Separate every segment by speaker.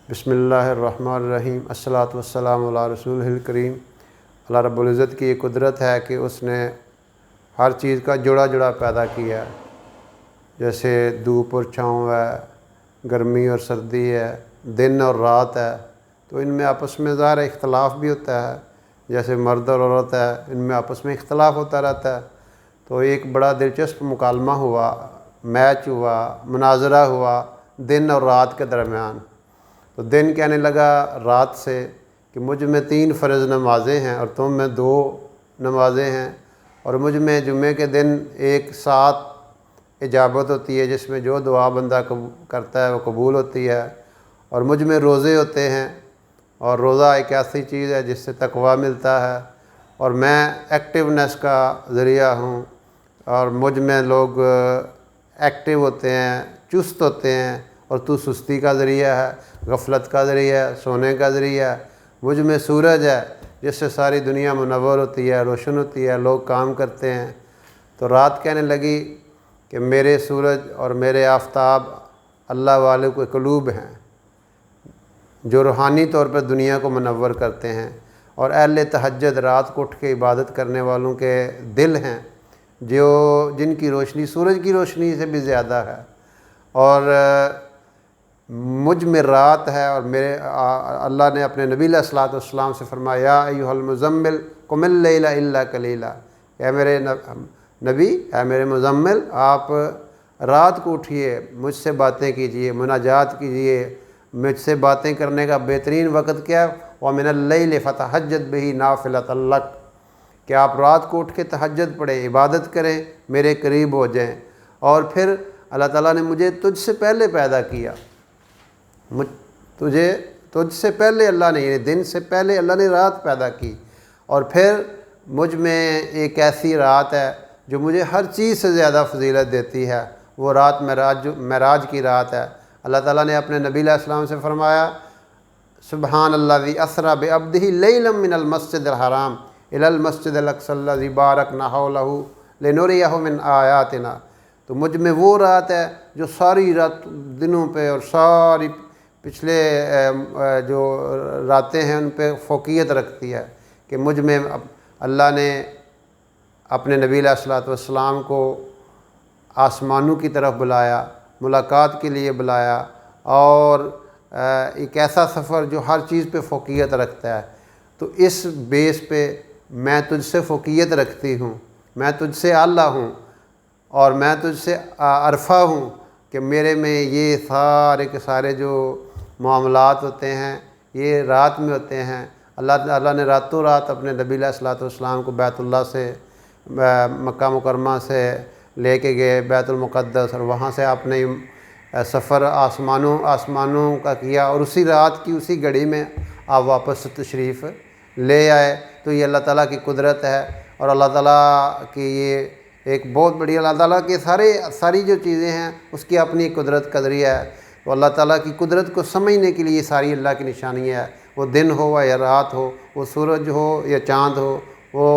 Speaker 1: بسم اللہ الرحمن الرحیم الصلاۃ والسلام علی رسول الکریم۔ اللہ رب العزت کی یہ قدرت ہے کہ اس نے ہر چیز کا جڑا جڑا پیدا کیا ہے، جیسے دھوپ اور چھاؤں ہے، گرمی اور سردی ہے، دن اور رات ہے، تو ان میں آپس میں ظاہر اختلاف بھی ہوتا ہے، جیسے مرد اور عورت ہے، ان میں آپس میں اختلاف ہوتا رہتا ہے۔ تو ایک بڑا دلچسپ مکالمہ ہوا، میچ ہوا، مناظرہ ہوا دن اور رات کے درمیان۔ تو دن کہنے لگا رات سے کہ مجھ میں 3 فرض نمازیں ہیں اور تم میں 2 نمازیں ہیں، اور مجھ میں جمعے کے دن ایک ساتھ اجابت ہوتی ہے جس میں جو دعا بندہ کرتا ہے وہ قبول ہوتی ہے، اور مجھ میں روزے ہوتے ہیں، اور روزہ ایک ایسی چیز ہے جس سے تقویٰ ملتا ہے، اور میں ایکٹیونیس کا ذریعہ ہوں، اور مجھ میں لوگ ایکٹیو ہوتے ہیں، چست ہوتے ہیں، اور تو سستی کا ذریعہ ہے، غفلت کا ذریعہ ہے، سونے کا ذریعہ ہے۔ مجھ میں سورج ہے جس سے ساری دنیا منور ہوتی ہے، روشن ہوتی ہے، لوگ کام کرتے ہیں۔ تو رات کہنے لگی کہ میرے سورج اور میرے آفتاب اللہ والوں کے قلوب ہیں جو روحانی طور پر دنیا کو منور کرتے ہیں، اور اہل تہجد رات کو اٹھ کے عبادت کرنے والوں کے دل ہیں جن کی روشنی سورج کی روشنی سے بھی زیادہ ہے، اور مجھ میں رات ہے۔ اور اللہ نے اپنے نبی علیہ الصلوۃ والسلام سے فرمایا یا ایھا المزمل قم اللیل الا قلیلا، اے میرے نبی، اے میرے مزمل، آپ رات کو اٹھیے، مجھ سے باتیں کیجئے، مناجات کیجئے۔ مجھ سے باتیں کرنے کا بہترین وقت کیا ہے؟ وَمِنَ اللَّيْلِ فَتَہَجَّدْ بِهِ نَافِلَةً لَكَ، کہ آپ رات کو اٹھ کے تہجد پڑھیں، عبادت کریں، میرے قریب ہو جائیں۔ اور پھر اللہ تعالیٰ نے مجھے تجھ سے پہلے پیدا کیا، تجھ سے پہلے اللہ نے، یعنی دن سے پہلے اللہ نے رات پیدا کی، اور پھر مجھ میں ایک ایسی رات ہے جو مجھے ہر چیز سے زیادہ فضیلت دیتی ہے، وہ رات معراج کی رات ہے۔ اللہ تعالیٰ نے اپنے نبی علیہ السلام سے فرمایا سبحان الذی اسریٰ بعبدہ لیلا من المسجد الحرام الی المسجد الاقصی الذی بارکنا حولہ لنریہ من آیاتنا۔ تو مجھ میں وہ رات ہے جو ساری رات دنوں پہ اور ساری پچھلے جو راتیں ہیں ان پہ فوقیت رکھتی ہے، کہ مجھ میں اللہ نے اپنے نبی علیہ الصلوۃ والسلام کو آسمانوں کی طرف بلایا، ملاقات کے لیے بلایا، اور ایک ایسا سفر جو ہر چیز پہ فوقیت رکھتا ہے۔ تو اس بیس پہ میں تجھ سے فوقیت رکھتی ہوں، میں تجھ سے اعلیٰ ہوں، اور میں تجھ سے عرفہ ہوں، کہ میرے میں یہ سارے کے سارے جو معاملات ہوتے ہیں یہ رات میں ہوتے ہیں۔ اللہ تعالیٰ نے راتوں رات اپنے نبی علیہ الصلوۃ والسلام کو بیت اللہ سے مکہ مکرمہ سے لے کے گئے بیت المقدس، اور وہاں سے آپ نے سفر آسمانوں کا کیا، اور اسی رات کی اسی گھڑی میں آپ واپس تشریف لے آئے۔ تو یہ اللہ تعالیٰ کی قدرت ہے، اور اللہ تعالیٰ کی یہ ایک بہت بڑی، اللہ تعالیٰ کے ساری جو چیزیں ہیں اس کی اپنی قدرت قدریہ ہے۔ تو اللہ تعالیٰ کی قدرت کو سمجھنے کے لیے ساری اللہ کی نشانیاں ہے، وہ دن ہو یا رات ہو، وہ سورج ہو یا چاند ہو، وہ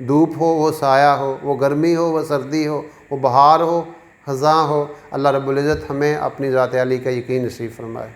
Speaker 1: دھوپ ہو وہ سایہ ہو، وہ گرمی ہو وہ سردی ہو، وہ بہار ہو خزاں ہو۔ اللہ رب العزت ہمیں اپنی ذات عالی کا یقین نصیب فرمائے۔